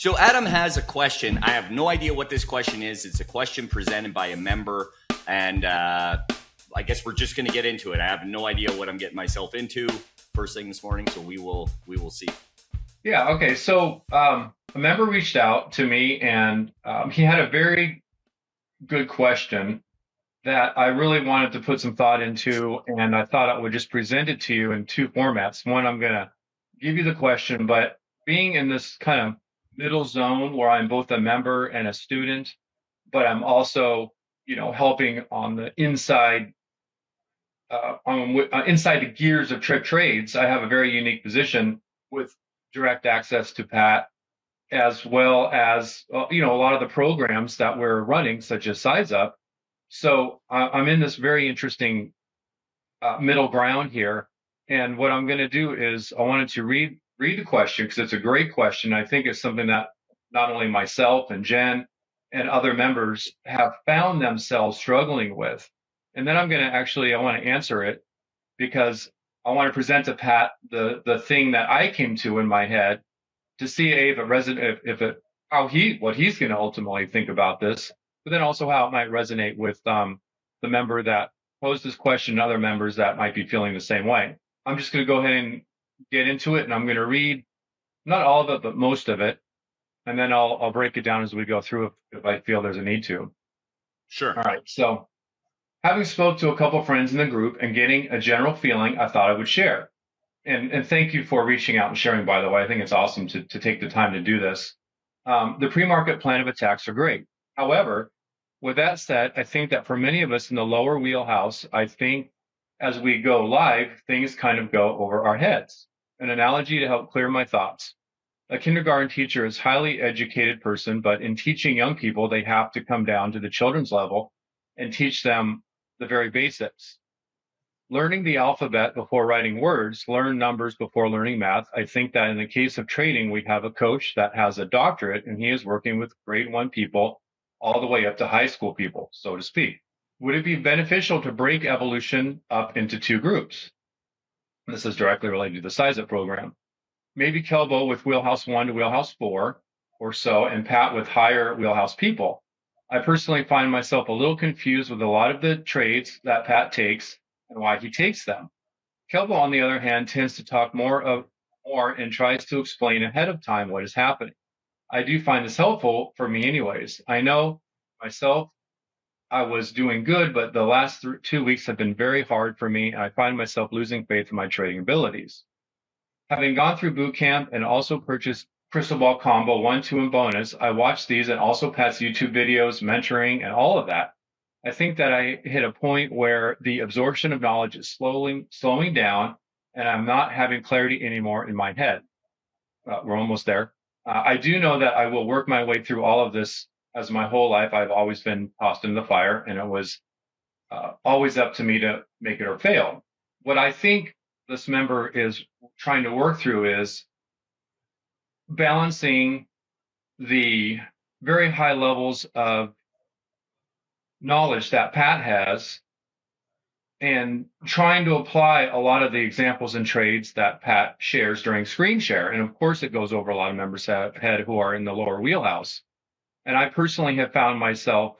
So Adam has a question. I have no idea what this question is. It's a question presented by a member, and I guess we're just going to get into it. I have no idea what I'm getting myself into first thing this morning, so we will see. Yeah. Okay. So a member reached out to me, and he had a very good question that I really wanted to put some thought into, and I thought I would just present it to you in two formats. One, I'm going to give you the question, but being in this kind of middle zone where I'm both a member and a student, but I'm also, helping on the inside, inside the gears of Tricktrades. I have a very unique position with direct access to Pat, as well as, a lot of the programs that we're running, such as Size Up. So I'm in this very interesting middle ground here. And what I'm going to do is I wanted to read the question because it's a great question. I think it's something that not only myself and Jen and other members have found themselves struggling with. And then I want to answer it because I want to present to Pat the thing that I came to in my head to see if it resonates, what he's going to ultimately think about this, but then also how it might resonate with the member that posed this question and other members that might be feeling the same way. I'm just going to go ahead and get into it, and I'm going to read not all of it, but most of it, and then I'll break it down as we go through if I feel there's a need to. Sure. All right. So, having spoke to a couple friends in the group and getting a general feeling, I thought I would share. And thank you for reaching out and sharing, by the way. I think it's awesome to take the time to do this. The pre-market plan of attacks are great. However, with that said, I think that for many of us in the lower wheelhouse, I think as we go live, things kind of go over our heads. An analogy to help clear my thoughts. A kindergarten teacher is a highly educated person, but in teaching young people, they have to come down to the children's level and teach them the very basics. Learning the alphabet before writing words, learn numbers before learning math. I think that in the case of trading, we have a coach that has a doctorate and he is working with grade 1 people all the way up to high school people, so to speak. Would it be beneficial to break evolution up into two groups? This is directly related to the Size Up program. Maybe Kelbo with wheelhouse 1 to wheelhouse 4 or so, and Pat with higher wheelhouse people. I personally find myself a little confused with a lot of the trades that Pat takes and why he takes them. Kelbo, on the other hand, tends to talk more and tries to explain ahead of time what is happening. I do find this helpful for me anyways. I know myself, I was doing good, but the last 2 weeks have been very hard for me, and I find myself losing faith in my trading abilities. Having gone through boot camp and also purchased Crystal Ball Combo 1, 2, and bonus, I watched these and also Pat's YouTube videos, mentoring, and all of that. I think that I hit a point where the absorption of knowledge is slowing down, and I'm not having clarity anymore in my head. We're almost there. I do know that I will work my way through all of this, as my whole life I've always been tossed in the fire, and it was always up to me to make it or fail. What I think this member is trying to work through is balancing the very high levels of knowledge that Pat has and trying to apply a lot of the examples and trades that Pat shares during screen share. And of course, it goes over a lot of members' head who are in the lower wheelhouse. And I personally have found myself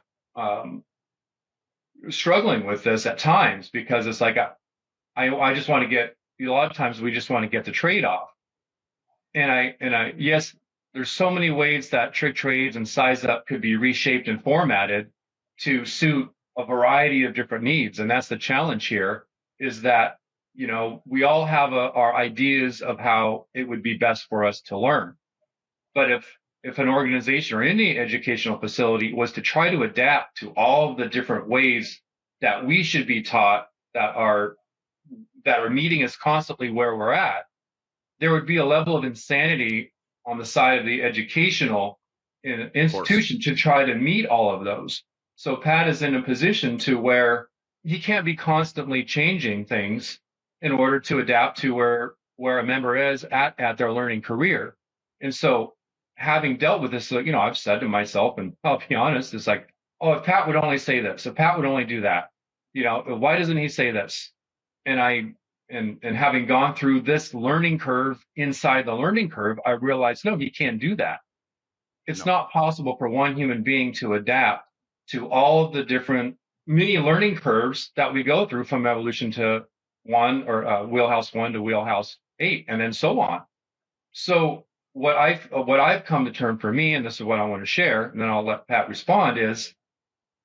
struggling with this at times because it's like I just want to get, a lot of times we just want to get the trade off. And yes, there's so many ways that Tricktrades and Size Up could be reshaped and formatted to suit a variety of different needs. And that's the challenge here, is that, we all have our ideas of how it would be best for us to learn. But if an organization or any educational facility was to try to adapt to all the different ways that we should be taught that are meeting us constantly where we're at, there would be a level of insanity on the side of the educational institution to try to meet all of those. So Pat is in a position to where he can't be constantly changing things in order to adapt to where a member is at their learning career. And so having dealt with this, I've said to myself, and I'll be honest, it's like, oh, if Pat would only say this, if Pat would only do that, why doesn't he say this? And having gone through this learning curve inside the learning curve, I realized, no, he can't do that. It's No. not possible for one human being to adapt to all of the different mini learning curves that we go through from evolution to wheelhouse 1 to wheelhouse 8, and then so on. So what I've come to term for me, and this is what I want to share, and then I'll let Pat respond, is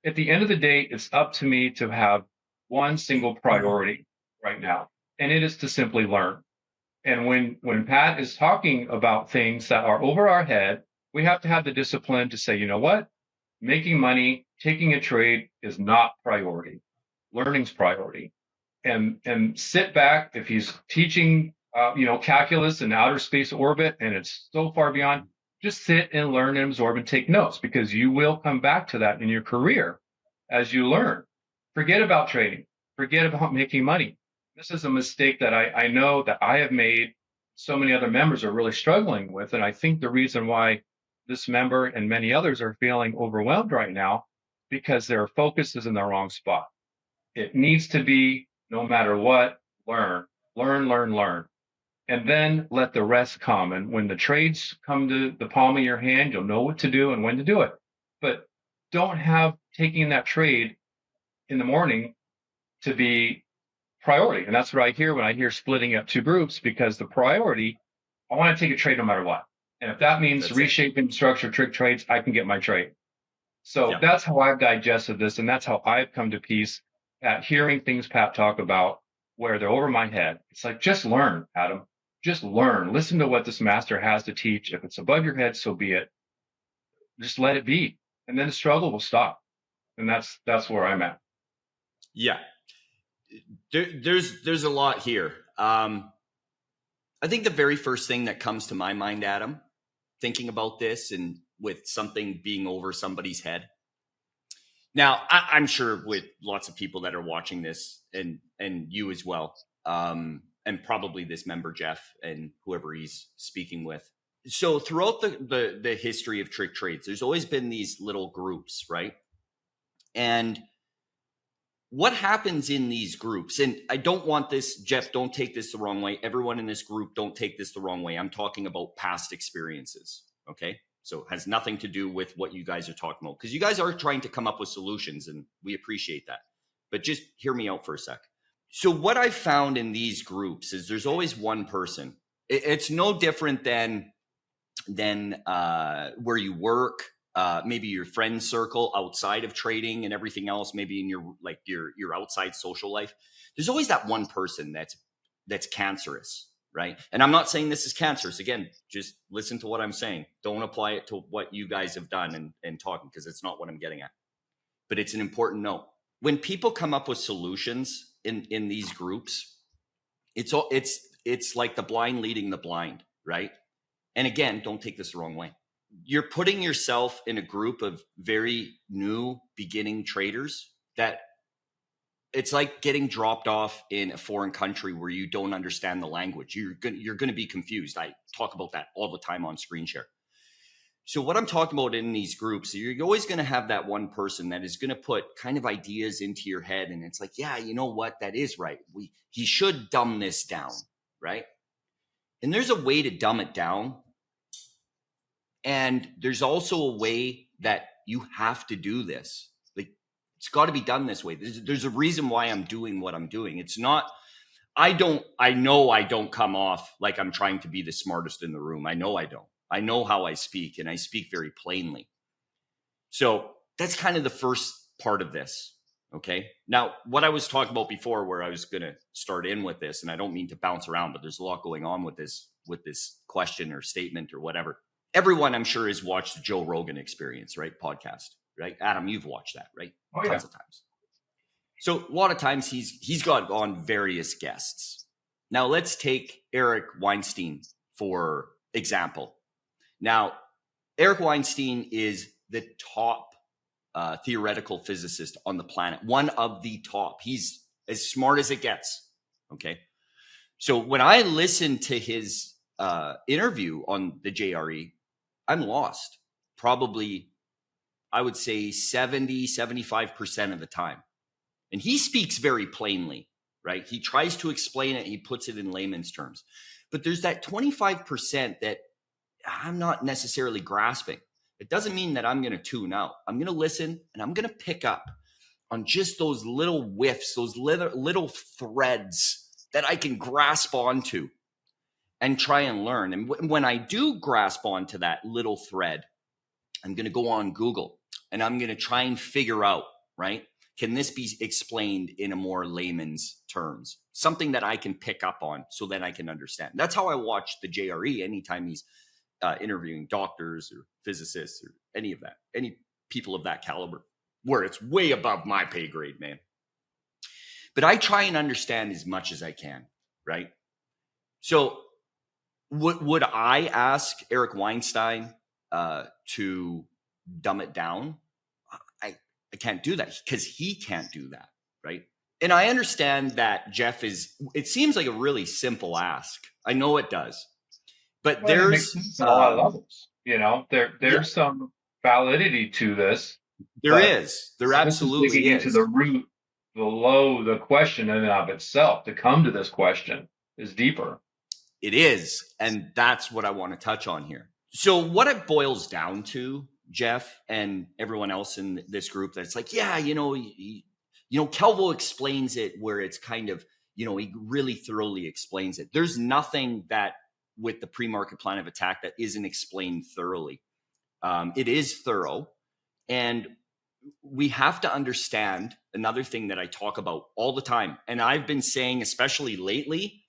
at the end of the day, it's up to me to have one single priority right now, and it is to simply learn. And when Pat is talking about things that are over our head, we have to have the discipline to say, you know what? Making money, taking a trade is not priority. Learning's priority. And sit back if he's teaching, calculus and outer space orbit, and it's so far beyond. Just sit and learn and absorb and take notes, because you will come back to that in your career as you learn. Forget about trading. Forget about making money. This is a mistake that I know that I have made. So many other members are really struggling with. And I think the reason why this member and many others are feeling overwhelmed right now, because their focus is in the wrong spot. It needs to be, no matter what, learn, learn, learn, learn, and then let the rest come. And when the trades come to the palm of your hand, you'll know what to do and when to do it. But don't have taking that trade in the morning to be priority. And that's what I hear when I hear splitting up two groups, because the priority, I want to take a trade no matter what. And if that means reshaping the structure, trick trades, I can get my trade. So that's how I've digested this. And that's how I've come to peace at hearing things Pat talk about where they're over my head. It's like, just learn, Adam. Just learn. Listen to what this master has to teach. If it's above your head, so be it. Just let it be. And then the struggle will stop. And that's where I'm at. Yeah. There's a lot here. I think the very first thing that comes to my mind, Adam, thinking about this and with something being over somebody's head. Now, I'm sure with lots of people that are watching this, and you as well, and probably this member, Jeff, and whoever he's speaking with. So throughout the history of Trick Trades, there's always been these little groups, right? And what happens in these groups, and I don't want this, Jeff, don't take this the wrong way. Everyone in this group, don't take this the wrong way. I'm talking about past experiences, okay? So it has nothing to do with what you guys are talking about, because you guys are trying to come up with solutions, and we appreciate that. But just hear me out for a sec. So what I found in these groups is there's always one person. It's no different than where you work, maybe your friend circle outside of trading and everything else, maybe in your outside social life. There's always that one person that's cancerous, right? And I'm not saying this is cancerous. Again, just listen to what I'm saying. Don't apply it to what you guys have done and talking, because it's not what I'm getting at. But it's an important note. When people come up with solutions in these groups, it's like the blind leading the blind, right? And again, don't take this the wrong way. You're putting yourself in a group of very new beginning traders that it's like getting dropped off in a foreign country where you don't understand the language. You're going to be confused. I talk about that all the time on Screen Share. So what I'm talking about in these groups, you're always going to have that one person that is going to put kind of ideas into your head. And it's like, yeah, you know what? That is right. He should dumb this down, right? And there's a way to dumb it down. And there's also a way that you have to do this. Like, it's got to be done this way. There's a reason why I'm doing what I'm doing. It's not, I know I don't come off like I'm trying to be the smartest in the room. I know I don't. I know how I speak, and I speak very plainly. So that's kind of the first part of this. Okay. Now, what I was talking about before, where I was going to start in with this, and I don't mean to bounce around, but there's a lot going on with this question or statement or whatever. Everyone, I'm sure, has watched the Joe Rogan Experience, right? Podcast, right? Adam, you've watched that, right? Oh, yeah. Tons of times. So a lot of times he's got on various guests. Now let's take Eric Weinstein for example. Now, Eric Weinstein is the top theoretical physicist on the planet, one of the top. He's as smart as it gets. Okay. So when I listen to his interview on the JRE, I'm lost. Probably, I would say 75% of the time. And he speaks very plainly, right? He tries to explain it. He puts it in layman's terms. But there's that 25% that I'm not necessarily grasping. It doesn't mean that I'm going to tune out. I'm going to listen and I'm going to pick up on just those little whiffs, those little threads that I can grasp onto and try and learn. And when I do grasp onto that little thread, I'm going to go on Google and I'm going to try and figure out, right? Can this be explained in a more layman's terms? Something that I can pick up on so that I can understand. That's how I watch the JRE anytime he's interviewing doctors or physicists or any of that, any people of that caliber, where it's way above my pay grade, man. But I try and understand as much as I can, right? So would I ask Eric Weinstein to dumb it down? I can't do that because he can't do that, right? And I understand that Jeff it seems like a really simple ask. I know it does. But it makes sense on a lot of levels. There's some validity to this. There is. There absolutely digging into the root, the question in and of itself. To come to this question is deeper. It is. And that's what I want to touch on here. So what it boils down to, Jeff and everyone else in this group, that's like, yeah, Kelvo explains it where it's kind of, he really thoroughly explains it. There's nothing that with the pre-market plan of attack that isn't explained thoroughly. It is thorough. And we have to understand another thing that I talk about all the time. And I've been saying, especially lately,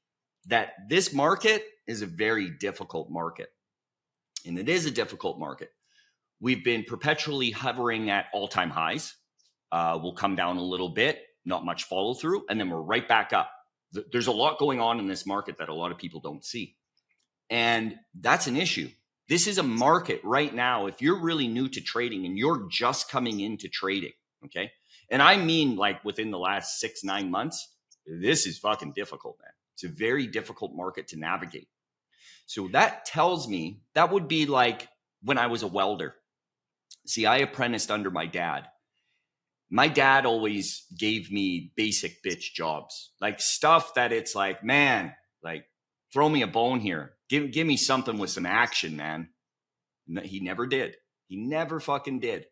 that this market is a very difficult market. And it is a difficult market. We've been perpetually hovering at all-time highs. We'll come down a little bit, not much follow through, and then we're right back up. There's a lot going on in this market that a lot of people don't see. And that's an issue. This is a market right now. If you're really new to trading and you're just coming into trading, okay? And I mean like within the last 6-9 months, this is fucking difficult, man. It's a very difficult market to navigate. So that tells me that would be like when I was a welder. See, I apprenticed under my dad. My dad always gave me basic bitch jobs, like stuff that it's like, man, like throw me a bone here. Give me something with some action, man. He never did. He never fucking did.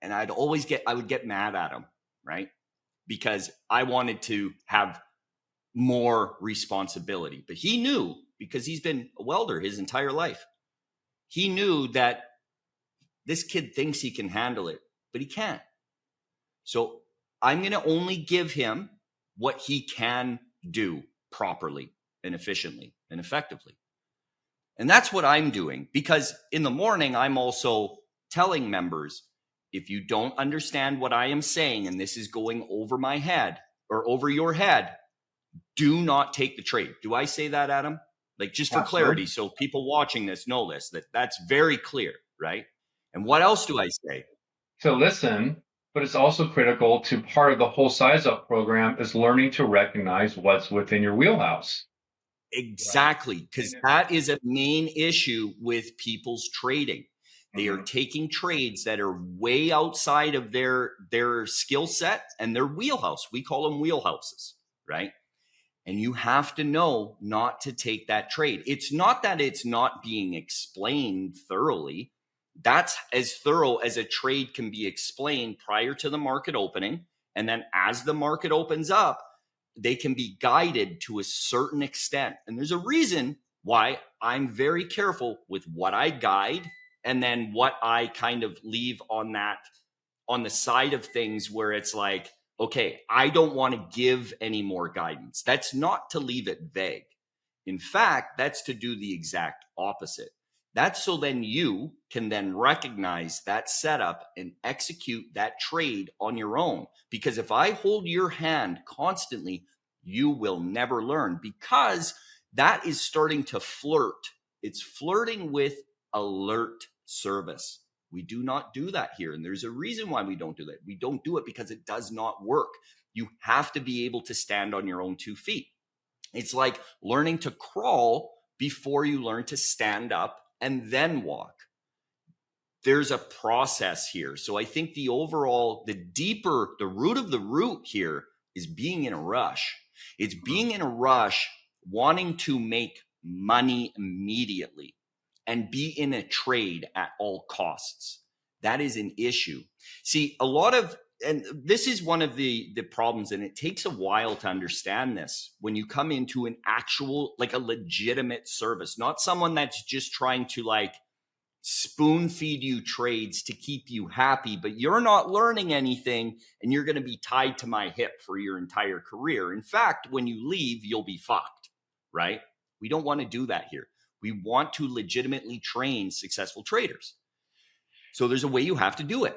And I would get mad at him, right? Because I wanted to have more responsibility. But he knew, because he's been a welder his entire life, he knew that this kid thinks he can handle it, but he can't. So I'm going to only give him what he can do properly and efficiently and effectively. And that's what I'm doing, because in the morning, I'm also telling members, if you don't understand what I am saying, and this is going over my head or over your head, do not take the trade. Do I say that, Adam? Like, just for clarity, so people watching this know this, that's very clear, right? And what else do I say? To listen, but it's also critical to part of the whole size up program is learning to recognize what's within your wheelhouse. Exactly, because that is a main issue with people's trading. They are taking trades that are way outside of their skill set and their wheelhouse. We call them wheelhouses, right? And you have to know not to take that trade. It's not that it's not being explained thoroughly. That's as thorough as a trade can be explained prior to the market opening. And then as the market opens up, they can be guided to a certain extent. And there's a reason why I'm very careful with what I guide and then what I kind of leave on the side of things where it's like, okay, I don't want to give any more guidance. That's not to leave it vague. In fact, that's to do the exact opposite. That's so then you can then recognize that setup and execute that trade on your own. Because if I hold your hand constantly, you will never learn, because that is starting to flirt. It's flirting with alert service. We do not do that here. And there's a reason why we don't do that. We don't do it because it does not work. You have to be able to stand on your own 2 feet. It's like learning to crawl before you learn to stand up and then walk. There's a process here. So I think the root of the root here is being in a rush. It's being in a rush, wanting to make money immediately. and be in a trade at all costs. That is an issue. See, a lot of, and this is one of the problems, and it takes a while to understand this when you come into an actual, like a legitimate service, not someone that's just trying to like spoon feed you trades to keep you happy, but you're not learning anything and you're going to be tied to my hip for your entire career. In fact, when you leave, you'll be fucked, right? We don't want to do that here. We want to legitimately train successful traders. So there's a way you have to do it.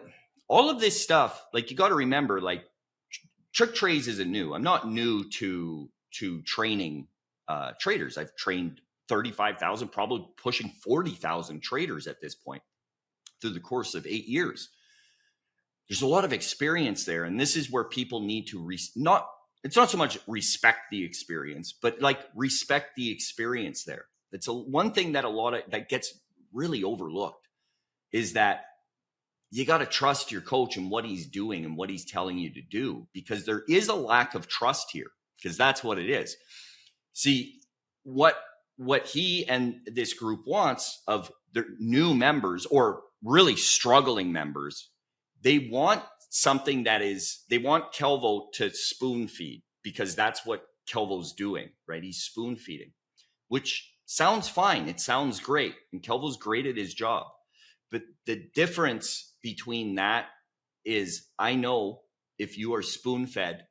All of this stuff, like you got to remember, like Tricktrades isn't new. I'm not new to training traders. I've trained 35,000, probably pushing 40,000 traders at this point through the course of 8 years. There's a lot of experience there. And this is where people need to it's not so much respect the experience, but like respect the experience there. That's one thing that that gets really overlooked is that you got to trust your coach and what he's doing and what he's telling you to do, because there is a lack of trust here, because that's what it is. See, what he and this group wants of their new members or really struggling members, they want something they want Kelvo to spoon feed, because that's what Kelvo's doing, right? He's spoon feeding, which sounds fine. It sounds great. And Kelvo's great at his job. But the difference between that is, I know if you are spoon fed,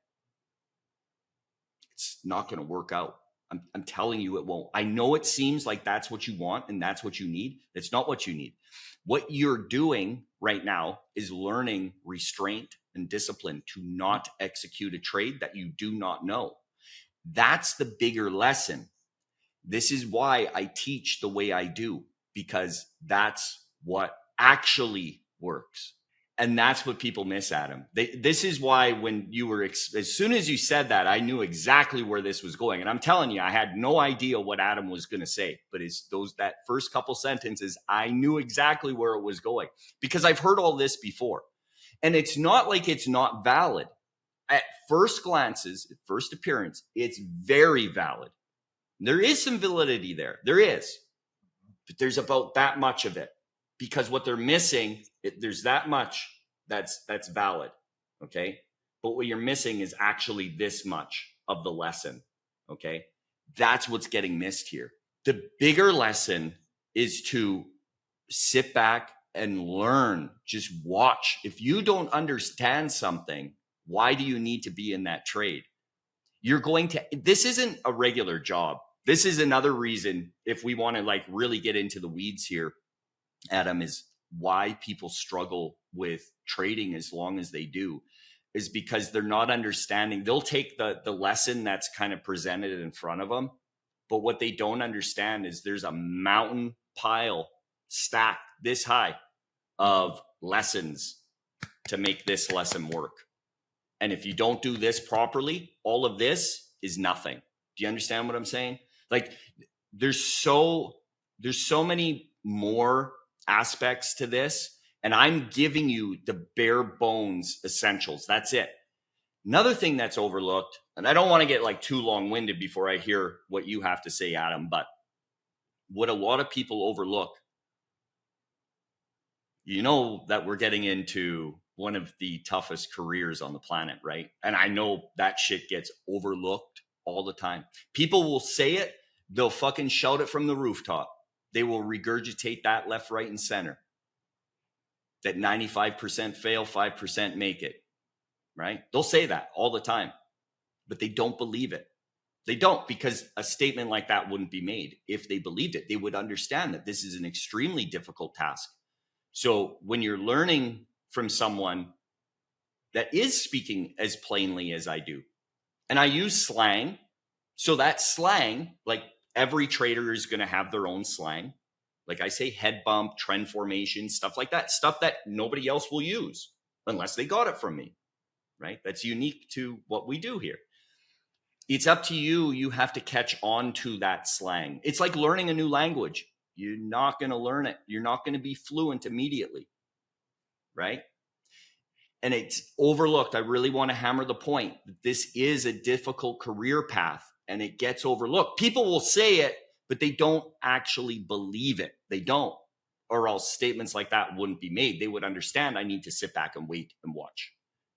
it's not going to work out. I'm telling you it won't. I know it seems like that's what you want and that's what you need. That's not what you need. What you're doing right now is learning restraint and discipline to not execute a trade that you do not know. That's the bigger lesson. This is why I teach the way I do, because that's what actually works. And that's what people miss, Adam. This is why when you were, as soon as you said that, I knew exactly where this was going. And I'm telling you, I had no idea what Adam was going to say. But that first couple sentences, I knew exactly where it was going, because I've heard all this before. And it's not like it's not valid. At first glances, at first appearance, it's very valid. There is some validity there. There is. But there's about that much of it. Because what they're missing, there's that much that's valid, okay? But what you're missing is actually this much of the lesson, okay? That's what's getting missed here. The bigger lesson is to sit back and learn, just watch. If you don't understand something, why do you need to be in that trade? This isn't a regular job. This is another reason, if we want to like really get into the weeds here, Adam, is why people struggle with trading as long as they do, is because they're not understanding. They'll take the lesson that's kind of presented in front of them, but what they don't understand is there's a mountain pile stacked this high of lessons to make this lesson work. And if you don't do this properly, all of this is nothing. Do you understand what I'm saying? Like there's so many more aspects to this, and I'm giving you the bare bones essentials. That's it. Another thing that's overlooked, and I don't want to get like too long-winded before I hear what you have to say, Adam, but what a lot of people overlook, you know, that we're getting into one of the toughest careers on the planet, right? And I know that shit gets overlooked all the time. People will say it, they'll fucking shout it from the rooftop. They will regurgitate that left, right, and center. That 95% fail, 5% make it, right? They'll say that all the time, but they don't believe it. They don't, because a statement like that wouldn't be made. If they believed it, they would understand that this is an extremely difficult task. So when you're learning from someone that is speaking as plainly as I do, and I use slang, so that slang, like every trader is going to have their own slang. Like I say, head bump, trend formation, stuff like that, stuff that nobody else will use unless they got it from me, right? That's unique to what we do here. It's up to you. You have to catch on to that slang. It's like learning a new language. You're not going to learn it. You're not going to be fluent immediately, right? And it's overlooked. I really want to hammer the point that this is a difficult career path, and it gets overlooked. People will say it, but they don't actually believe it. They don't, or else statements like that wouldn't be made. They would understand I need to sit back and wait and watch,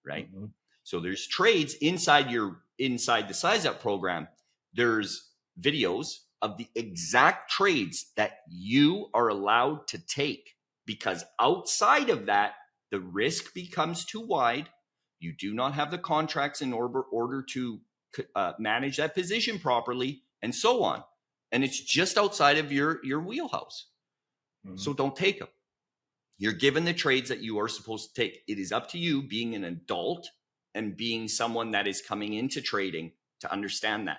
right? Mm-hmm. So there's trades inside the size up program. There's videos of the exact trades that you are allowed to take, because outside of that, the risk becomes too wide. You do not have the contracts in order to manage that position properly, and so on. And it's just outside of your wheelhouse. Mm-hmm. So don't take them. You're given the trades that you are supposed to take. It is up to you, being an adult and being someone that is coming into trading, to understand that.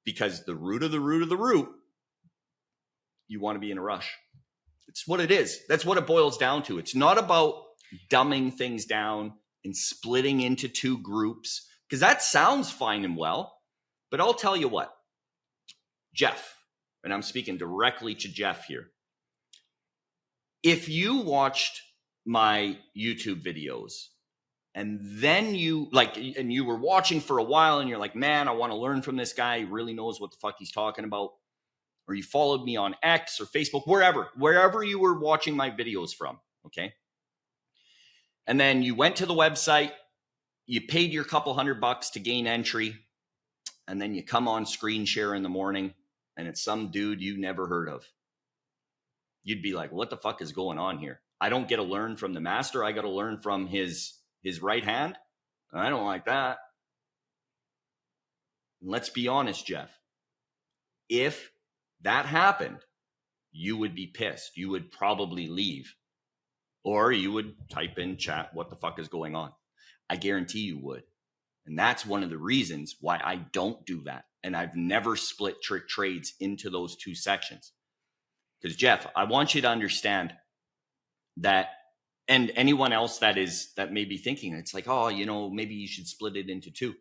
Because the root of the root of the root, you want to be in a rush. It's what it is. That's what it boils down to. It's not about dumbing things down and splitting into two groups, because that sounds fine and well. But I'll tell you what, Jeff, and I'm speaking directly to Jeff here. If you watched my YouTube videos and then you were watching for a while and you're like, man, I want to learn from this guy. He really knows what the fuck he's talking about. Or you followed me on X or Facebook, wherever you were watching my videos from. Okay. And then you went to the website, you paid your couple $100 to gain entry. And then you come on screen share in the morning and it's some dude you never heard of. You'd be like, what the fuck is going on here? I don't get to learn from the master. I got to learn from his right hand. I don't like that. And let's be honest, Jeff. If that happened, you would be pissed. You would probably leave. Or you would type in chat, what the fuck is going on? I guarantee you would. And that's one of the reasons why I don't do that. And I've never split Tricktrades into those two sections. Because Jeff, I want you to understand that, and anyone else that may be thinking, it's like, oh, maybe you should split it into two.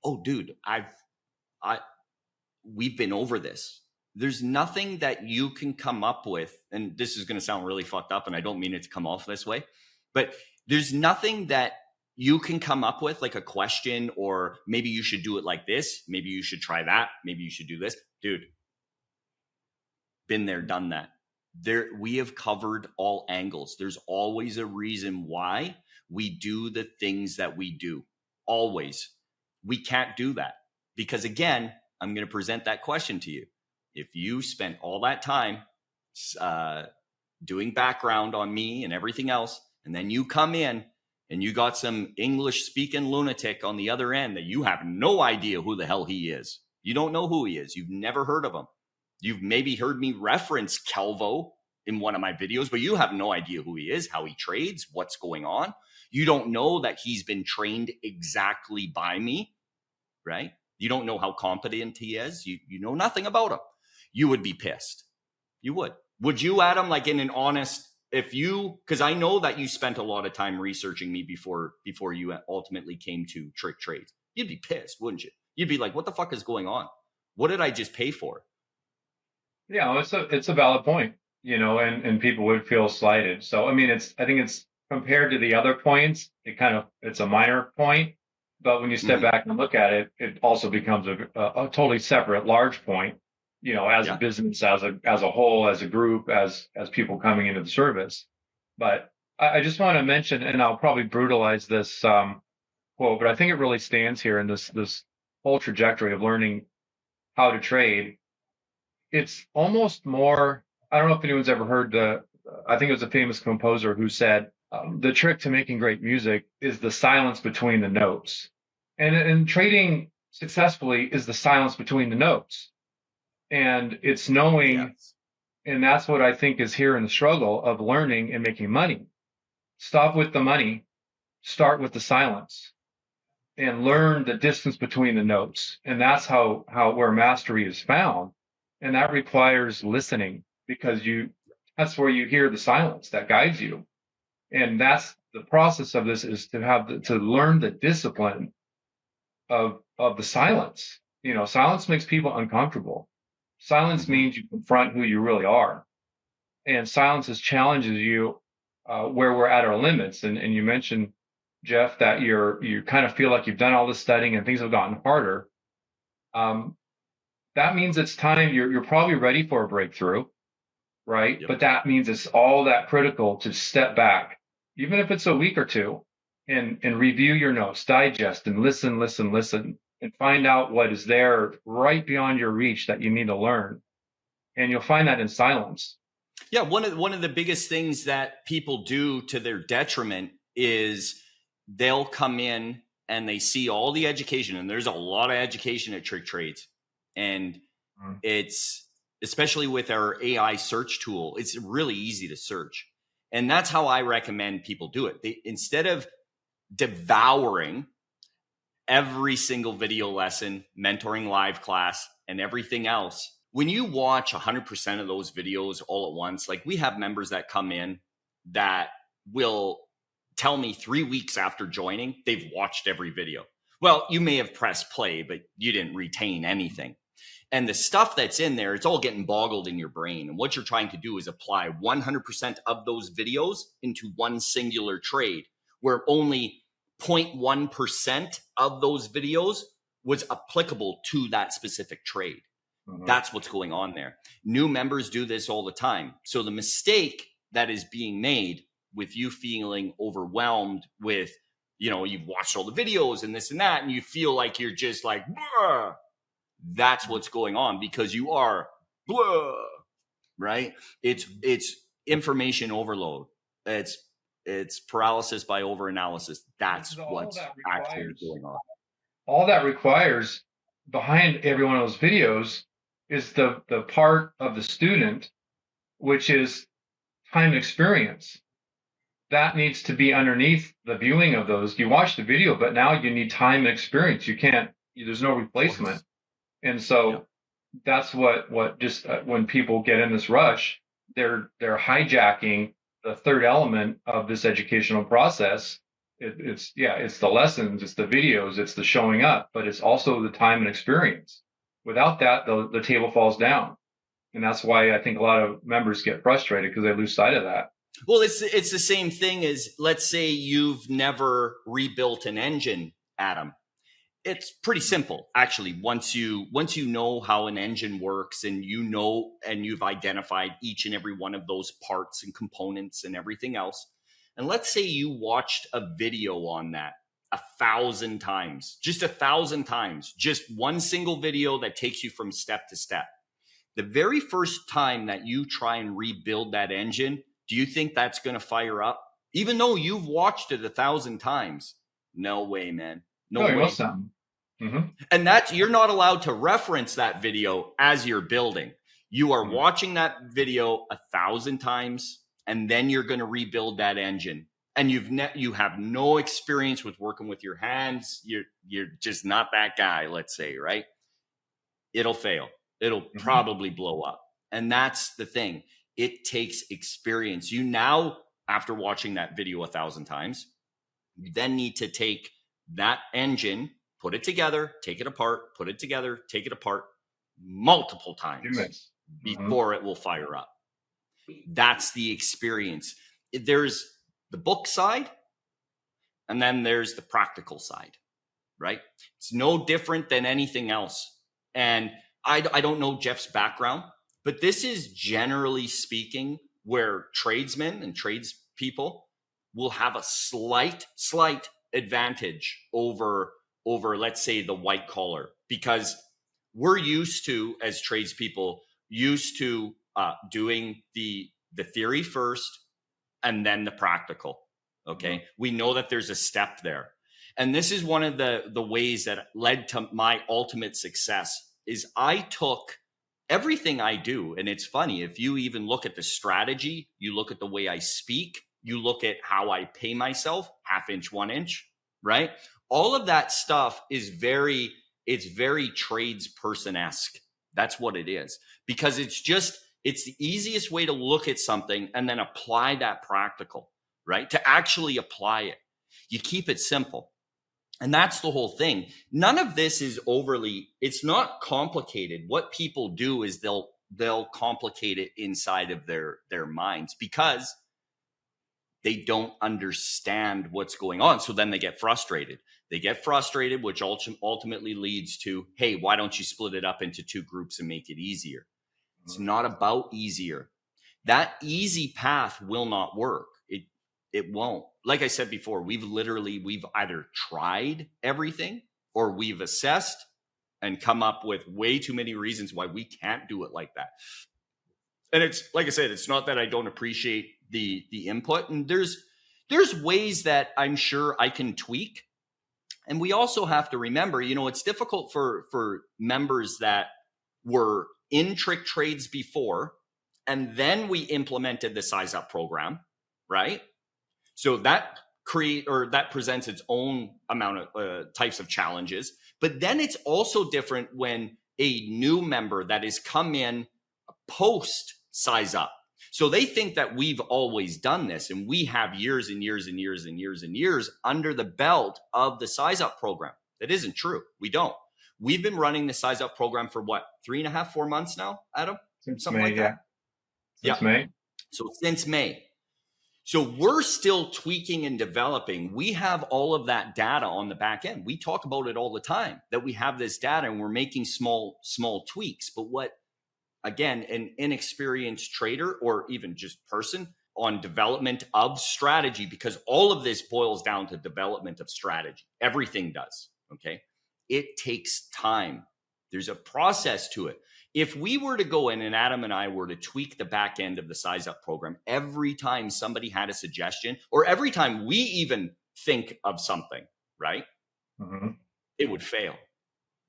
Oh, dude, we've been over this. There's nothing that you can come up with, and this is going to sound really fucked up, and I don't mean it to come off this way, but there's nothing that you can come up with, like a question, or maybe you should do it like this. Maybe you should try that. Maybe you should do this. Dude, been there, done that. We have covered all angles. There's always a reason why we do the things that we do. Always. We can't do that because, again, I'm going to present that question to you. If you spent all that time doing background on me and everything else, and then you come in and you got some English speaking lunatic on the other end that you have no idea who the hell he is. You don't know who he is. You've never heard of him. You've maybe heard me reference Calvo in one of my videos, but you have no idea who he is, how he trades, what's going on. You don't know that he's been trained exactly by me, right? You don't know how competent he is. You know nothing about him. You would be pissed. You would. Would you, Adam, like in an honest, because I know that you spent a lot of time researching me before you ultimately came to Tricktrades. You'd be pissed, wouldn't you? You'd be like, what the fuck is going on? What did I just pay for? Yeah, it's a valid point, and people would feel slighted. So, I mean, I think it's compared to the other points, it's a minor point, but when you step back and look at it, it also becomes a totally separate large point, as a business, as a whole, as a group, as people coming into the service. But I just want to mention, and I'll probably brutalize this quote, but I think it really stands here in this whole trajectory of learning how to trade. It's almost more, I don't know if anyone's ever heard I think it was a famous composer who said, the trick to making great music is the silence between the notes. And trading successfully is the silence between the notes. And it's knowing, and that's what I think is here in the struggle of learning and making money. Stop with the money, start with the silence, and learn the distance between the notes. And that's where mastery is found. And that requires listening, because that's where you hear the silence that guides you. And that's the process of this, is to learn the discipline of the silence. Silence makes people uncomfortable. Silence means you confront who you really are. And silence challenges you where we're at our limits. And you mentioned, Jeff, that you kind of feel like you've done all this studying and things have gotten harder. That means it's time. You're probably ready for a breakthrough, right? Yep. But that means it's all that critical to step back, even if it's a week or two, and review your notes, digest and listen, and find out what is there right beyond your reach that you need to learn. And you'll find that in silence. Yeah, one of the biggest things that people do to their detriment is they'll come in and they see all the education, and there's a lot of education at Tricktrades, and Mm. it's especially with our AI search tool, it's really easy to search, and that's how I recommend people do it. Instead of devouring every single video lesson, mentoring live class, and everything else, when you watch 100% of those videos all at once, like we have members that come in that will tell me 3 weeks after joining, they've watched every video. Well, you may have pressed play, but you didn't retain anything. And the stuff that's in there, it's all getting boggled in your brain. And what you're trying to do is apply 100% of those videos into one singular trade, where only 0.1% of those videos was applicable to that specific trade. Mhm. That's what's going on there. New members do this all the time. So the mistake that is being made with you feeling overwhelmed with, you've watched all the videos and this and that, and you feel like you're just like, "Bruh," that's what's going on, because you are blah, right? It's information overload. It's paralysis by overanalysis. That's Because what's actually going on. all that requires behind every one of those videos is the part of the student, which is time experience. That needs to be underneath the viewing of those. You watch the video, but now you need time and experience. You can't, there's no replacement. And so Yeah. that's what just when people get in this rush, they're hijacking the third element of this educational process. It's the lessons, it's the videos, it's the showing up, but it's also the time and experience. Without that, the table falls down, and that's why I think a lot of members get frustrated because they lose sight of that. Well, it's the same thing as, let's say you've never rebuilt an engine, Adam. It's pretty simple, actually. Once you know how an engine works, and you've identified each and every one of those parts and components and everything else, and let's say you watched a video on that 1,000 times, just 1,000 times, just one single video that takes you from step to step. The very first time that you try and rebuild that engine, do you think that's going to fire up? Even though you've watched it 1,000 times? No way, man. No way. Most time. Mm-hmm. And you're not allowed to reference that video as you're building. You are watching that video 1,000 times, and then you're going to rebuild that engine. And you have no experience with working with your hands. You're just not that guy, let's say, right? It'll fail. It'll probably blow up. And that's the thing. It takes experience. You now, after watching that video 1,000 times, you then need to take that engine, put it together, take it apart, put it together, take it apart multiple times before it will fire up. That's the experience. There's the book side, and then there's the practical side, right? It's no different than anything else. And I don't know Jeff's background, but this is, generally speaking, where tradesmen and tradespeople will have a slight advantage over, let's say, the white collar, because we're used to, as tradespeople, doing the theory first and then the practical. Okay. We know that there's a step there. And this is one of the ways that led to my ultimate success. Is I took everything I do, and it's funny, if you even look at the strategy, you look at the way I speak, you look at how I pay myself, 1/2 inch, 1 inch, right? All of that stuff is very tradesperson-esque. That's what it is, because it's the easiest way to look at something and then apply that practical, right? To actually apply it. You keep it simple. And that's the whole thing. None of this is it's not complicated. What people do is they'll complicate it inside of their minds, because they don't understand what's going on. So then they get frustrated. Which ultimately leads to, hey, why don't you split it up into 2 groups and make it easier? It's not about easier. that easy path will not work. It won't. Like I said before, we've either tried everything or we've assessed and come up with way too many reasons why we can't do it like that. And it's like I said, it's not that I don't appreciate the input. And there's ways that I'm sure I can tweak. And we also have to remember, it's difficult for members that were in Tricktrades before, and then we implemented the size up program, right? So that presents its own amount of types of challenges. But then it's also different when a new member that has come in post size up. So they think that we've always done this, and we have years and years and years and years and years under the belt of the size up program. That isn't true. We don't. We've been running the size up program for what, 3.5, 4 months now, Adam? Since Something May, like that. Since May. So since May. So we're still tweaking and developing. We have all of that data on the back end. We talk about it all the time, that we have this data and we're making small tweaks. But what, again, an inexperienced trader or even just person on development of strategy, because all of this boils down to development of strategy. Everything does, okay? It takes time. There's a process to it. If we were to go in and Adam and I were to tweak the back end of the size up program, every time somebody had a suggestion or every time we even think of something, right? Mm-hmm. It would fail.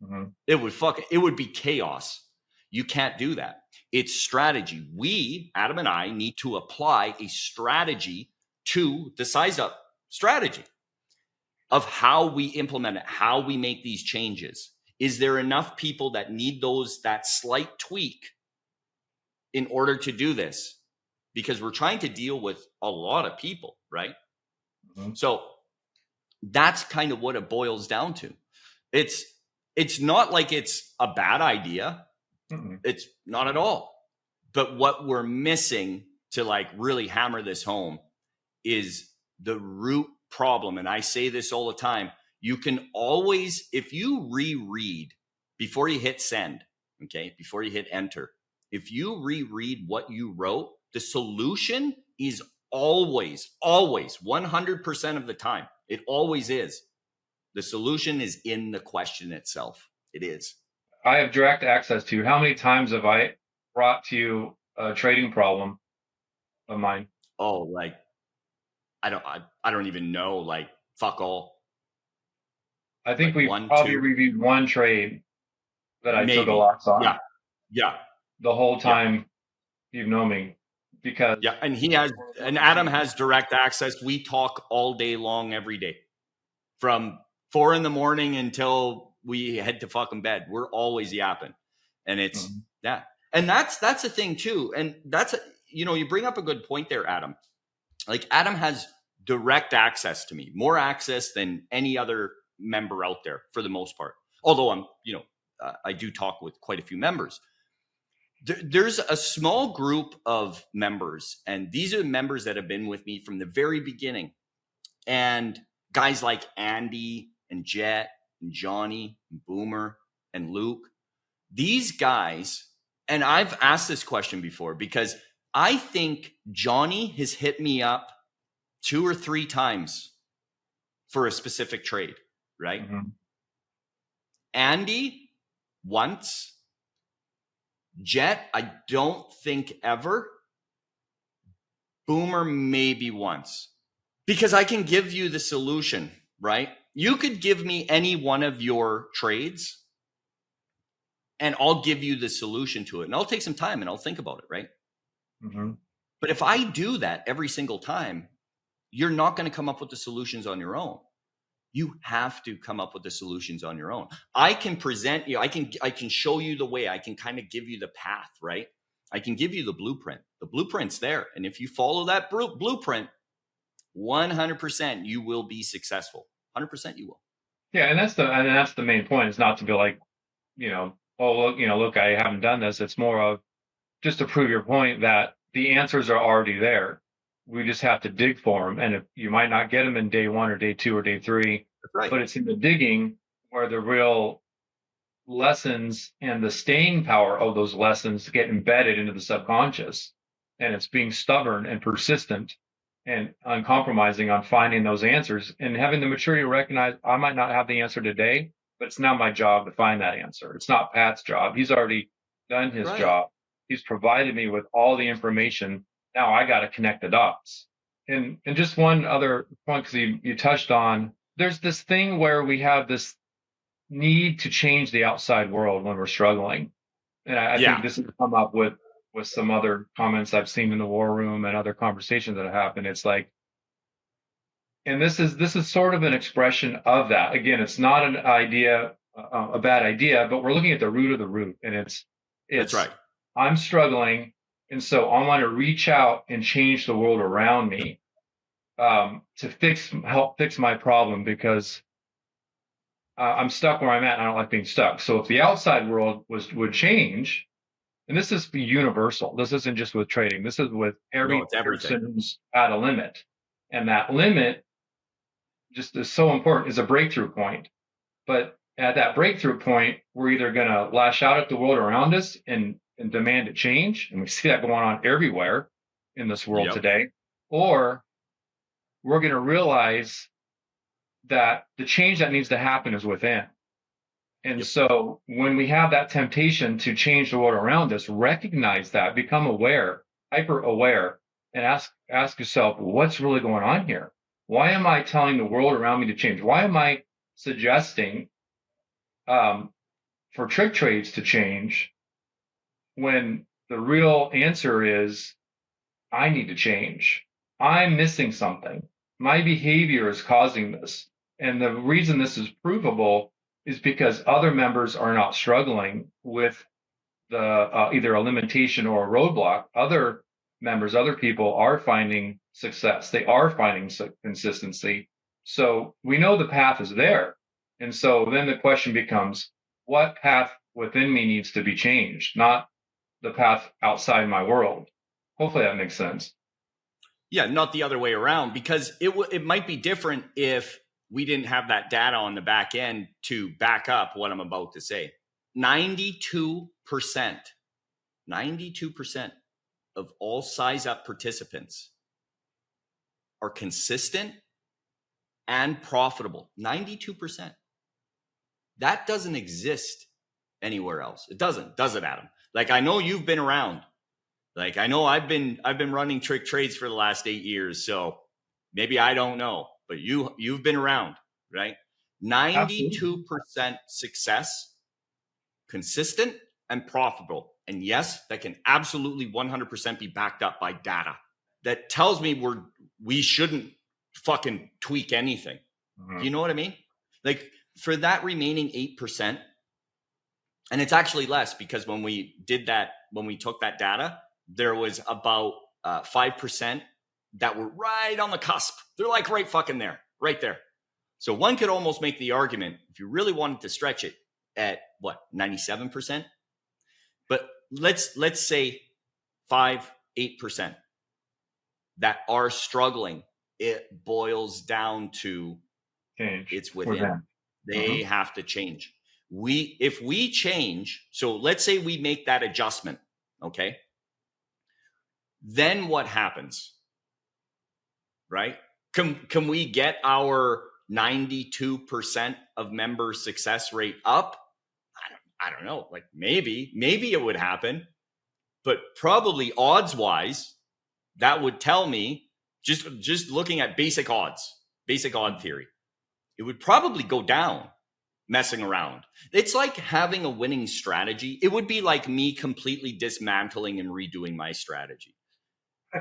Mm-hmm. It would be chaos. You can't do that. It's strategy. We, Adam and I, need to apply a strategy to the size up strategy of how we implement it, how we make these changes. Is there enough people that need that slight tweak in order to do this? Because we're trying to deal with a lot of people, right? Mm-hmm. So that's kind of what it boils down to. It's not like it's a bad idea. Mm-hmm. It's not at all. But what we're missing to really hammer this home is the root problem. And I say this all the time. You can always, if you reread before you hit send, okay, before you hit enter, if you reread what you wrote, the solution is always 100% of the time. It always is. The solution is in the question itself. It is. I have direct access to. How many times have I brought to you a trading problem of mine? Oh, I don't even know. Fuck all. I think we probably reviewed one trade that I took a loss on. Yeah. The whole time you've known me, because and Adam has direct access. We talk all day long, every day, from 4 a.m. until we head to fucking bed. We're always yapping, and it's and that's the thing too. And that's you bring up a good point there, Adam. Adam has direct access to me, more access than any other member out there for the most part. Although I'm, I do talk with quite a few members. There's a small group of members, and these are members that have been with me from the very beginning. And guys like Andy and Jet and Johnny and Boomer and Luke, these guys, and I've asked this question before because I think Johnny has hit me up 2 or 3 times for a specific trade, right? Mm-hmm. Andy, once. Jet, I don't think ever. Boomer, maybe once. Because I can give you the solution, right? You could give me any one of your trades and I'll give you the solution to it. And I'll take some time and I'll think about it, right? Mm-hmm. But if I do that every single time, you're not going to come up with the solutions on your own. You have to come up with the solutions on your own. I can present you, I can show you the way. I can kind of give you the path, right? I can give you the blueprint. The blueprint's there. And if you follow that blueprint, 100% you will be successful. 100% you will. Yeah, and that's the main point. It's not to be like, look, I haven't done this. It's more of just to prove your point that the answers are already there. We just have to dig for them. And if you might not get them in day 1 or day 2 or day 3, right, but it's in the digging where the real lessons and the staying power of those lessons get embedded into the subconscious. and it's being stubborn and persistent and uncompromising on finding those answers and having the maturity to recognize I might not have the answer today, but it's now my job to find that answer. It's not Pat's job. He's already done his Right. job. He's provided me with all the information. Now I got to connect the dots. And just one other point, because you touched on, there's this thing where we have this need to change the outside world when we're struggling. And I think this has come up with some other comments I've seen in the war room and other conversations that have happened. It's like, and this is sort of an expression of that. Again, it's not an idea, a bad idea, but we're looking at the root of the root, and That's right. I'm struggling, and so I want to reach out and change the world around me to help fix my problem, because I'm stuck where I'm at and I don't like being stuck. So if the outside world would change, and this is universal, this isn't just with trading, this is with every person who's at a limit. And that limit just is so important, is a breakthrough point. But at that breakthrough point, we're either going to lash out at the world around us and demand a change. And we see that going on everywhere in this world today. Or we're going to realize that the change that needs to happen is within. And so when we have that temptation to change the world around us, recognize that, become aware, hyper aware, and ask yourself, what's really going on here? Why am I telling the world around me to change? Why am I suggesting for Tricktrades to change when the real answer is I need to change? I'm missing something. My behavior is causing this. And the reason this is provable is because other members are not struggling with the either a limitation or a roadblock. Other members, other people are finding success. They are finding consistency. So we know the path is there. And so then the question becomes, what path within me needs to be changed, not the path outside my world? Hopefully that makes sense. Yeah, not the other way around, because it might be different if we didn't have that data on the back end to back up what I'm about to say. 92% of all size up participants are consistent and profitable. 92%. That doesn't exist anywhere else. It doesn't, does it, Adam? Like, I know you've been around. Like, I know I've been running Tricktrades for the last 8 years, so maybe I don't know, but you've been around, right? 92% success, consistent and profitable. And yes, that can absolutely 100% be backed up by data. That tells me we shouldn't fucking tweak anything. Do you know what I mean? Like, for that remaining 8%, and it's actually less, because when we took that data, there was about 5% that were right on the cusp. They're like right fucking there, right there. So one could almost make the argument, if you really wanted to stretch it, at what, 97%? But let's say 5-8% that are struggling. It boils down to change. It's within. They have to change. If we change, so let's say we make that adjustment, okay? Then what happens? Right? Can we get our 92% of member success rate up? I don't know. Like, maybe it would happen, but probably odds wise, that would tell me, just looking at basic odd theory, it would probably go down messing around. It's like having a winning strategy. It would be like me completely dismantling and redoing my strategy.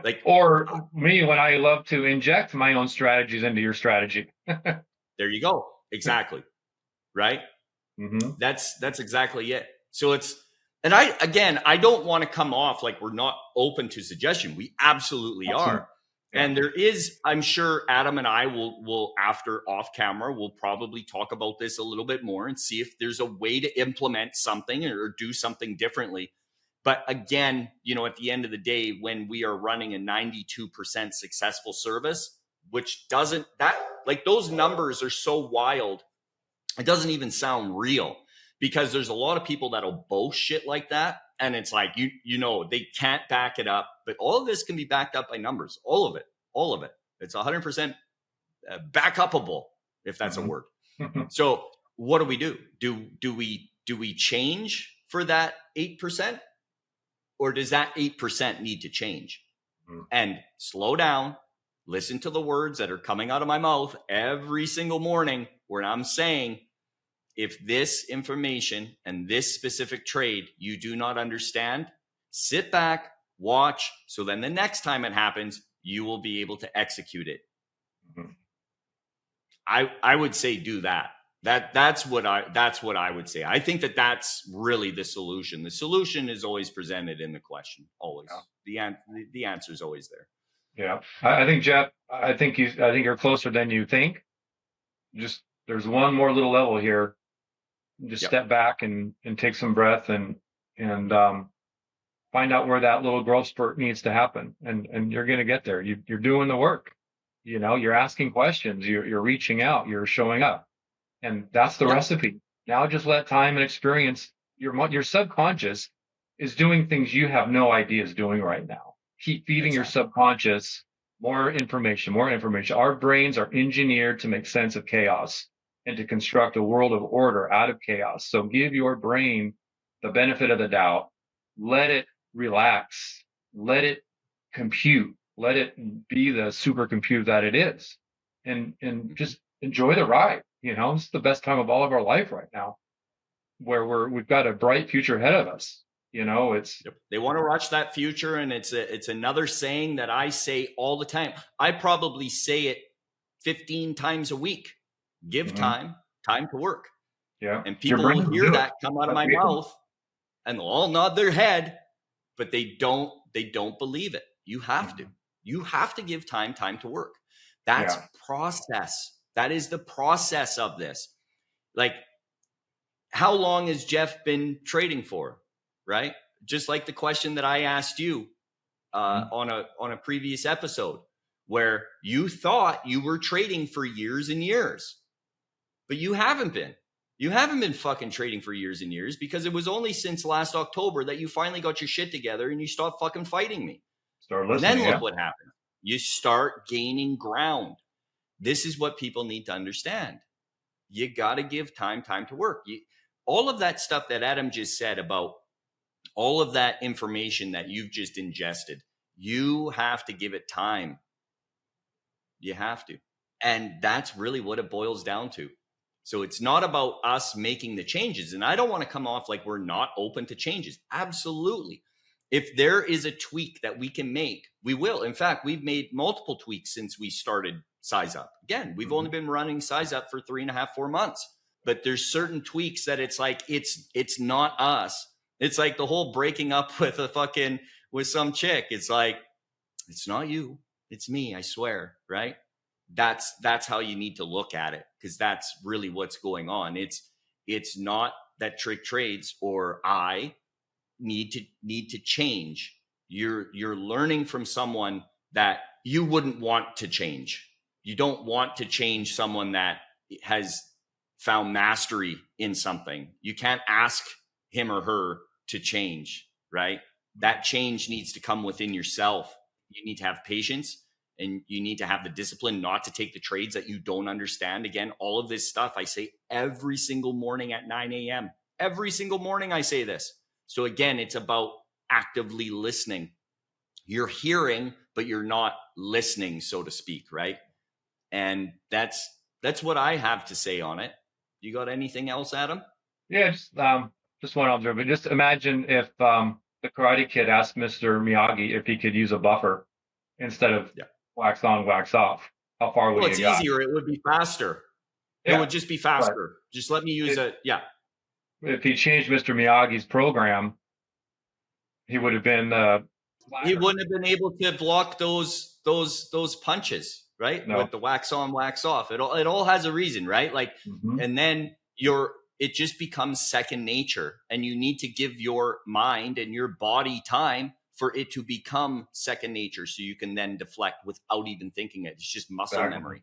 Like, or me, when I love to inject my own strategies into your strategy. There you go. Exactly. Right. That's exactly it. So and I don't want to come off like we're not open to suggestion. We absolutely are. Yeah. And there is, I'm sure Adam and I will after off camera, we'll probably talk about this a little bit more and see if there's a way to implement something or do something differently. But again, at the end of the day, when we are running a 92% successful service, which doesn't, like, those numbers are so wild, it doesn't even sound real, because there's a lot of people that'll boast shit like that. And it's like, they can't back it up. But all of this can be backed up by numbers. All of it. It's 100% back upable, if that's a word. So what do? Do we change for that 8%? Or does that 8% need to change? And slow down, listen to the words that are coming out of my mouth every single morning where I'm saying, if this information and this specific trade you do not understand, sit back, watch, so then the next time it happens, you will be able to execute it. I would say do that. That's what I would say. I think that's really the solution. The solution is always presented in the question. Always. Yeah. The answer is always there. Yeah. I think, Jeff, I think you're closer than you think. Just there's one more little level here. Just step back and take some breath and find out where that little growth spurt needs to happen. And you're going to get there. You're doing the work. You're asking questions. You're reaching out. You're showing up. And that's the recipe. Now just let time and experience. Your subconscious is doing things you have no idea is doing right now. Keep feeding your subconscious more information. Our brains are engineered to make sense of chaos and to construct a world of order out of chaos. So give your brain the benefit of the doubt. Let it relax. Let it compute. Let it be the supercomputer that it is. And just enjoy the ride. It's the best time of all of our life right now, where we've got a bright future ahead of us. It's they want to rush that future, and it's another saying that I say all the time. I probably say it 15 times a week. Give time to work. Yeah, and people will hear that come out of my mouth, and they'll all nod their head, but they don't believe it. You have to give time to work. That's process. That is the process of this. Like, how long has Jeff been trading for? Right? Just like the question that I asked you on a previous episode, where you thought you were trading for years and years, but you haven't been. You haven't been fucking trading for years and years, because it was only since last October that you finally got your shit together and you stopped fucking fighting me. Start listening. And then look what happened. You start gaining ground. This is what people need to understand. You got to give time to work. All of that stuff that Adam just said about all of that information that you've just ingested, you have to give it time. You have to. And that's really what it boils down to. So it's not about us making the changes. And I don't want to come off like we're not open to changes. Absolutely. If there is a tweak that we can make, we will. In fact, we've made multiple tweaks since we started Size Up. Again, we've only been running Size Up for 3.5, 4 months. But there's certain tweaks that it's like, it's not us. It's like the whole breaking up with some chick. It's like, it's not you. It's me, I swear, right? That's how you need to look at it, because that's really what's going on. It's not that Tricktrades or I need to change. You're learning from someone that you wouldn't want to change. You don't want to change someone that has found mastery in something. You can't ask him or her to change, right? That change needs to come within yourself. You need to have patience, and you need to have the discipline not to take the trades that you don't understand. Again, all of this stuff I say every single morning at 9 a.m. Every single morning I say this. So again, it's about actively listening. You're hearing, but you're not listening, so to speak, right? And that's what I have to say on it. You got anything else, Adam? Yeah, just one observation. Just imagine if the Karate Kid asked Mr. Miyagi if he could use a buffer instead of wax on, wax off. How far would he it's got? easier. It would be faster. It would just be faster. But just let me use if he changed Mr. Miyagi's program, he would have been. He wouldn't have been able to block those punches, right? No. With the wax on, wax off. It all has a reason, right? Like, and then it just becomes second nature, and you need to give your mind and your body time for it to become second nature, so you can then deflect without even thinking it. It's just muscle memory.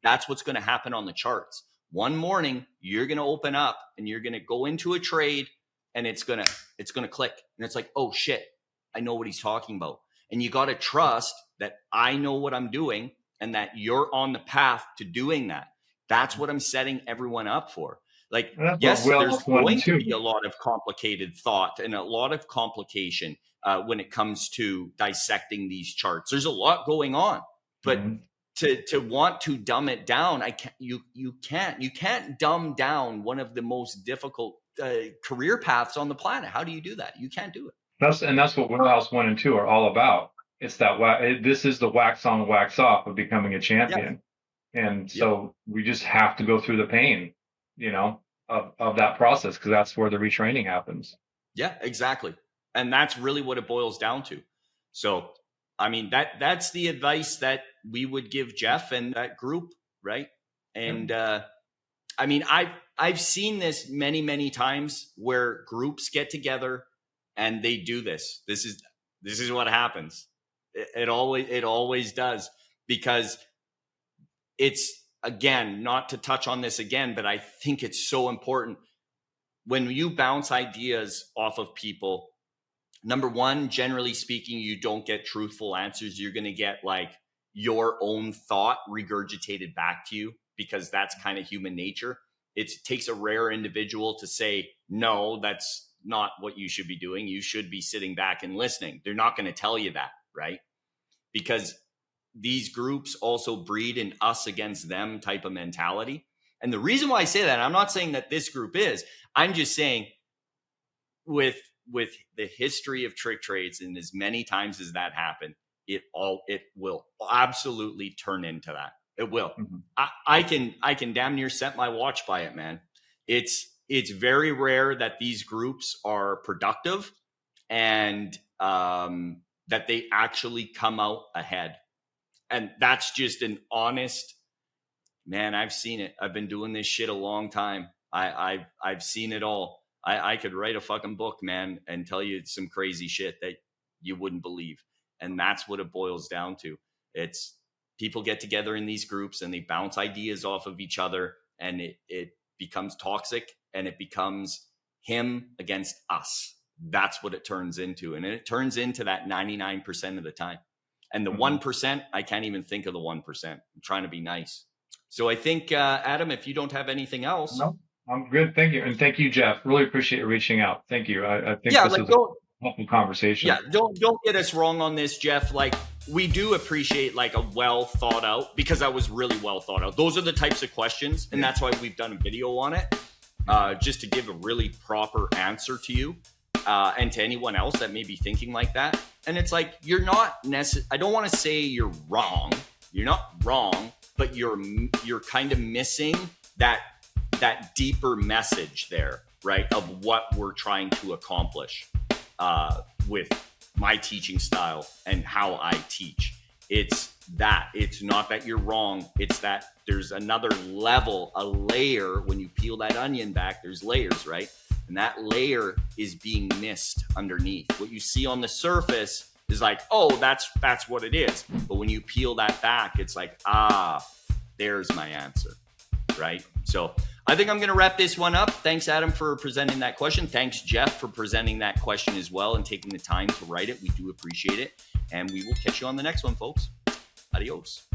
That's what's going to happen on the charts. One morning, you're going to open up and you're going to go into a trade, and it's going to click. And it's like, oh shit, I know what he's talking about. And you got to trust that I know what I'm doing and that you're on the path to doing that. That's what I'm setting everyone up for. Like, yes, there's going to be a lot of complicated thought and a lot of complication when it comes to dissecting these charts. There's a lot going on, but to want to dumb it down, you can't dumb down one of the most difficult career paths on the planet. How do you do that? You can't do it. That's what Wheelhouse 1 and 2 are all about. It's that this is the wax on, wax off of becoming a champion. Yep. And so we just have to go through the pain, of that process, because that's where the retraining happens. Yeah, exactly. And that's really what it boils down to. So, I mean, that's the advice that we would give Jeff and that group, right? And I mean, I've seen this many, many times where groups get together and they do this. This is what happens. It always does, because it's, again, not to touch on this again, but I think it's so important. When you bounce ideas off of people, number one, generally speaking, you don't get truthful answers. You're going to get like your own thought regurgitated back to you, because that's kind of human nature. It takes a rare individual to say, no, that's not what you should be doing. You should be sitting back and listening. They're not going to tell you that, right? Because these groups also breed an us against them type of mentality. And the reason why I say that, I'm not saying that this group is, I'm just saying with the history of Tricktrades, and as many times as that happened, it will absolutely turn into that. It will. Mm-hmm. I can damn near set my watch by it, man. It's very rare that these groups are productive and that they actually come out ahead. And that's just an honest, man, I've seen it. I've been doing this shit a long time. I've seen it all. I could write a fucking book, man, and tell you some crazy shit that you wouldn't believe. And that's what it boils down to. It's people get together in these groups and they bounce ideas off of each other, and it becomes toxic, and it becomes him against us. That's what it turns into. And it turns into that 99% of the time. And the 1%, I can't even think of the 1%. I'm trying to be nice. So I think, Adam, if you don't have anything else. No, I'm good. Thank you. And thank you, Jeff. Really appreciate you reaching out. Thank you. I think this is a helpful conversation. Yeah, don't get us wrong on this, Jeff. Like, we do appreciate like a well thought out, because that was really well thought out. Those are the types of questions. And that's why we've done a video on it, just to give a really proper answer to you and to anyone else that may be thinking like that. And it's like, you're not I don't want to say you're wrong. You're not wrong, but you're kind of missing that deeper message there, right? Of what we're trying to accomplish with my teaching style and how I teach. It's not that you're wrong. It's that there's another level, a layer. When you peel that onion back, there's layers, right? And that layer is being missed underneath. What you see on the surface is like, oh, that's what it is. But when you peel that back, it's like, there's my answer, right? So I think I'm going to wrap this one up. Thanks, Adam, for presenting that question. Thanks, Jeff, for presenting that question as well and taking the time to write it. We do appreciate it. And we will catch you on the next one, folks. Adios.